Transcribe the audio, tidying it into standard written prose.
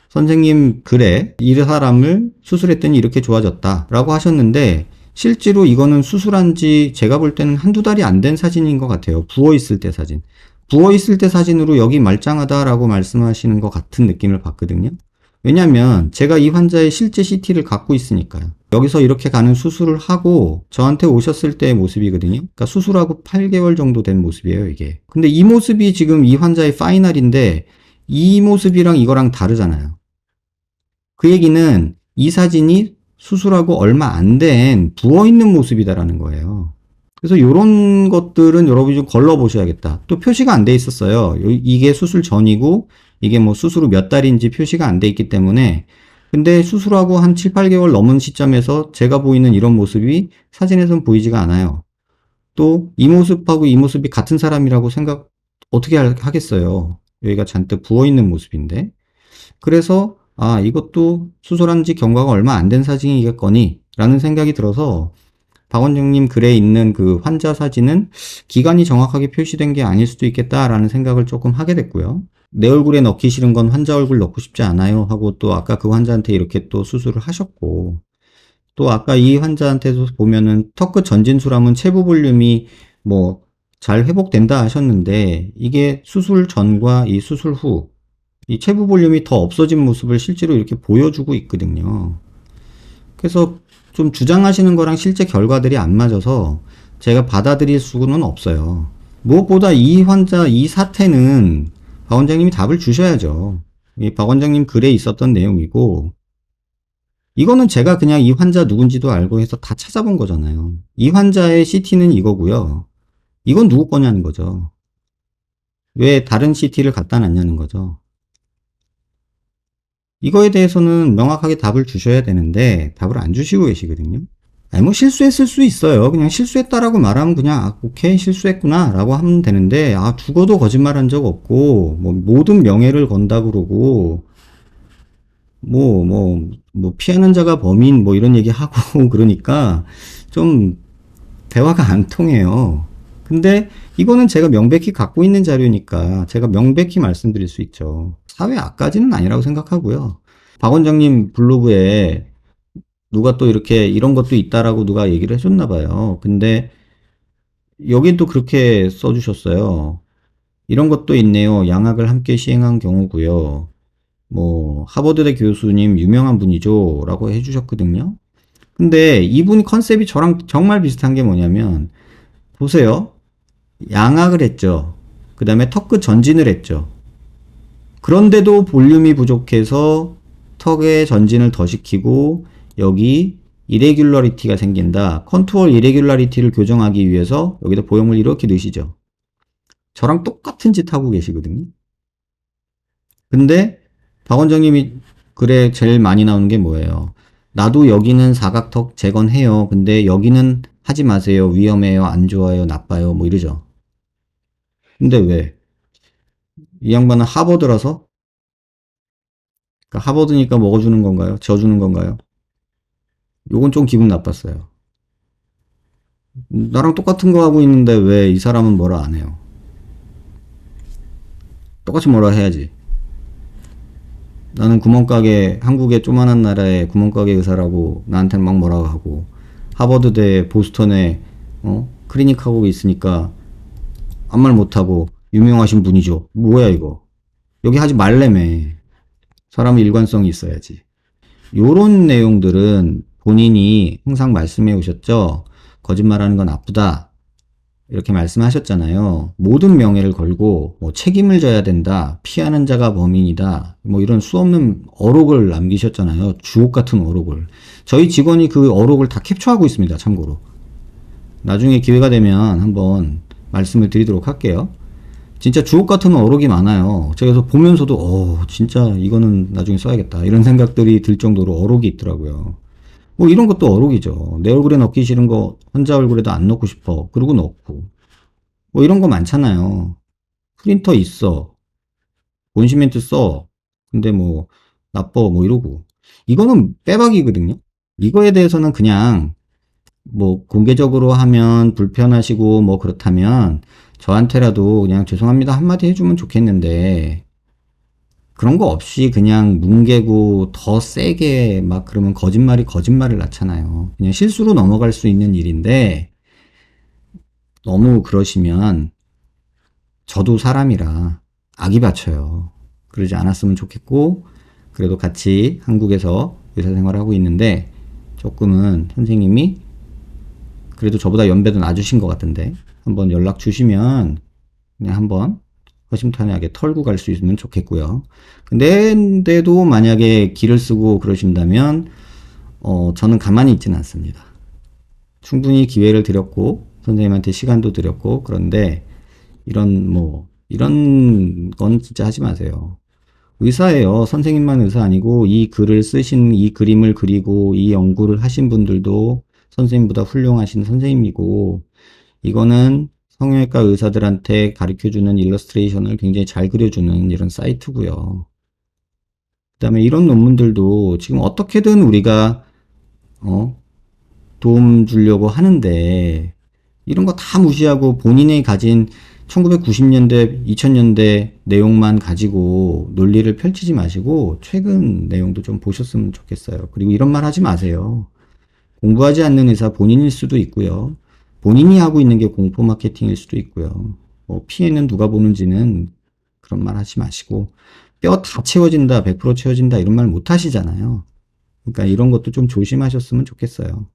선생님 글에 이 사람을 수술했더니 이렇게 좋아졌다라고 하셨는데 실제로 이거는 수술한 지 제가 볼 때는 한두 달이 안 된 사진인 것 같아요. 부어있을 때 사진. 부어있을 때 사진으로 여기 말짱하다라고 말씀하시는 것 같은 느낌을 받거든요. 왜냐면 제가 이 환자의 실제 CT를 갖고 있으니까요. 여기서 이렇게 가는 수술을 하고 저한테 오셨을 때의 모습이거든요. 그러니까 수술하고 8개월 정도 된 모습이에요, 이게. 근데 이 모습이 지금 이 환자의 파이널인데 이 모습이랑 이거랑 다르잖아요. 그 얘기는 이 사진이 수술하고 얼마 안 된 부어있는 모습이다라는 거예요. 그래서 이런 것들은 여러분이 좀 걸러보셔야겠다. 또 표시가 안 돼 있었어요. 이게 수술 전이고 이게 뭐 수술 후 몇 달인지 표시가 안 돼 있기 때문에 근데 수술하고 한 7, 8개월 넘은 시점에서 제가 보이는 이런 모습이 사진에선 보이지가 않아요. 또 이 모습하고 이 모습이 같은 사람이라고 생각 어떻게 하겠어요. 여기가 잔뜩 부어있는 모습인데 그래서 이것도 수술한 지 경과가 얼마 안 된 사진이겠거니 라는 생각이 들어서 박 원장님 글에 있는 그 환자 사진은 기간이 정확하게 표시된 게 아닐 수도 있겠다라는 생각을 조금 하게 됐고요. 내 얼굴에 넣기 싫은 건 환자 얼굴 넣고 싶지 않아요 하고 또 아까 그 환자한테 이렇게 또 수술을 하셨고 또 아까 이 환자한테도 보면은 턱끝 전진수라면 체부 볼륨이 뭐 잘 회복된다 하셨는데 이게 수술 전과 이 수술 후 이 체부 볼륨이 더 없어진 모습을 실제로 이렇게 보여주고 있거든요. 그래서 좀 주장하시는 거랑 실제 결과들이 안 맞아서 제가 받아들일 수는 없어요. 무엇보다 이 환자, 이 사태는 박 원장님이 답을 주셔야죠. 이 박 원장님 글에 있었던 내용이고, 이거는 제가 그냥 이 환자 누군지도 알고 해서 다 찾아본 거잖아요. 이 환자의 CT는 이거고요. 이건 누구 거냐는 거죠. 왜 다른 CT를 갖다 놨냐는 거죠. 이거에 대해서는 명확하게 답을 주셔야 되는데 답을 안 주시고 계시거든요. 아니 뭐 실수했을 수 있어요. 그냥 실수했다라고 말하면 그냥 오케이 실수했구나 라고 하면 되는데 죽어도 거짓말한 적 없고 뭐 모든 명예를 건다 그러고 뭐 피하는 자가 범인 뭐 이런 얘기 하고 그러니까 좀 대화가 안 통해요. 근데 이거는 제가 명백히 갖고 있는 자료니까 제가 명백히 말씀드릴 수 있죠. 사회 악까지는 아니라고 생각하고요. 박 원장님 블로그에 누가 또 이렇게 이런 것도 있다라고 누가 얘기를 해줬나 봐요. 근데 여긴 또 그렇게 써주셨어요. 이런 것도 있네요. 양악을 함께 시행한 경우고요. 뭐 하버드대 교수님 유명한 분이죠 라고 해주셨거든요. 근데 이분 컨셉이 저랑 정말 비슷한 게 뭐냐면 보세요. 양악을 했죠. 그 다음에 턱끝 전진을 했죠. 그런데도 볼륨이 부족해서 턱의 전진을 더 시키고 여기 이레귤러리티가 생긴다. 컨투어 이레귤러리티를 교정하기 위해서 여기다 보형물 이렇게 넣으시죠. 저랑 똑같은 짓 하고 계시거든요. 근데 박 원장님이 글에 제일 많이 나오는 게 뭐예요? 나도 여기는 사각턱 재건해요. 근데 여기는 하지 마세요. 위험해요. 안 좋아요. 나빠요. 뭐 이러죠. 근데 왜? 이 양반은 하버드라서? 그러니까 하버드니까 먹어주는 건가요? 져주는 건가요? 요건 좀 기분 나빴어요. 나랑 똑같은 거 하고 있는데 왜 이 사람은 뭐라 안 해요? 똑같이 뭐라 해야지. 나는 구멍가게, 한국의 조만한 나라의 구멍가게 의사라고 나한테는 막 뭐라고 하고, 하버드대 보스턴에, 클리닉 하고 있으니까 아무 말 못하고, 유명하신 분이죠. 뭐야, 이거. 여기 하지 말래며. 사람은 일관성이 있어야지. 요런 내용들은 본인이 항상 말씀해 오셨죠. 거짓말하는 건 나쁘다. 이렇게 말씀하셨잖아요. 모든 명예를 걸고 뭐 책임을 져야 된다. 피하는 자가 범인이다. 뭐 이런 수없는 어록을 남기셨잖아요. 주옥 같은 어록을. 저희 직원이 그 어록을 다 캡처하고 있습니다. 참고로. 나중에 기회가 되면 한번 말씀을 드리도록 할게요. 진짜 주옥 같은 어록이 많아요. 제가 보면서도 진짜 이거는 나중에 써야겠다. 이런 생각들이 들 정도로 어록이 있더라고요. 뭐 이런 것도 어록이죠. 내 얼굴에 넣기 싫은 거 환자 얼굴에도 안 넣고 싶어. 그러고 넣고. 뭐 이런 거 많잖아요. 프린터 있어. 본시멘트 써. 근데 뭐 나빠 뭐 이러고. 이거는 빼박이거든요. 이거에 대해서는 그냥 뭐 공개적으로 하면 불편하시고 뭐 그렇다면 저한테라도 그냥 죄송합니다 한마디 해주면 좋겠는데 그런 거 없이 그냥 뭉개고 더 세게 막 그러면 거짓말이 거짓말을 낳잖아요. 그냥 실수로 넘어갈 수 있는 일인데 너무 그러시면 저도 사람이라 악이 받쳐요. 그러지 않았으면 좋겠고, 그래도 같이 한국에서 의사생활을 하고 있는데 조금은 선생님이 그래도 저보다 연배도 낮으신 것 같은데 한번 연락 주시면 그냥 한번 허심탄회하게 털고 갈 수 있으면 좋겠고요. 근데도 만약에 기를 쓰고 그러신다면 저는 가만히 있지는 않습니다. 충분히 기회를 드렸고 선생님한테 시간도 드렸고 그런데 이런 건 진짜 하지 마세요. 의사예요. 선생님만 의사 아니고 이 글을 쓰신 이 그림을 그리고 이 연구를 하신 분들도 선생님보다 훌륭하신 선생님이고 이거는 성형외과 의사들한테 가르쳐주는 일러스트레이션을 굉장히 잘 그려주는 이런 사이트고요. 그 다음에 이런 논문들도 지금 어떻게든 우리가 도움 주려고 하는데 이런 거 다 무시하고 본인이 가진 1990년대, 2000년대 내용만 가지고 논리를 펼치지 마시고 최근 내용도 좀 보셨으면 좋겠어요. 그리고 이런 말 하지 마세요. 공부하지 않는 의사 본인일 수도 있고요. 본인이 하고 있는 게 공포 마케팅일 수도 있고요. 피해는 누가 보는지는 그런 말 하지 마시고 뼈 다 채워진다, 100% 채워진다 이런 말 못 하시잖아요. 그러니까 이런 것도 좀 조심하셨으면 좋겠어요.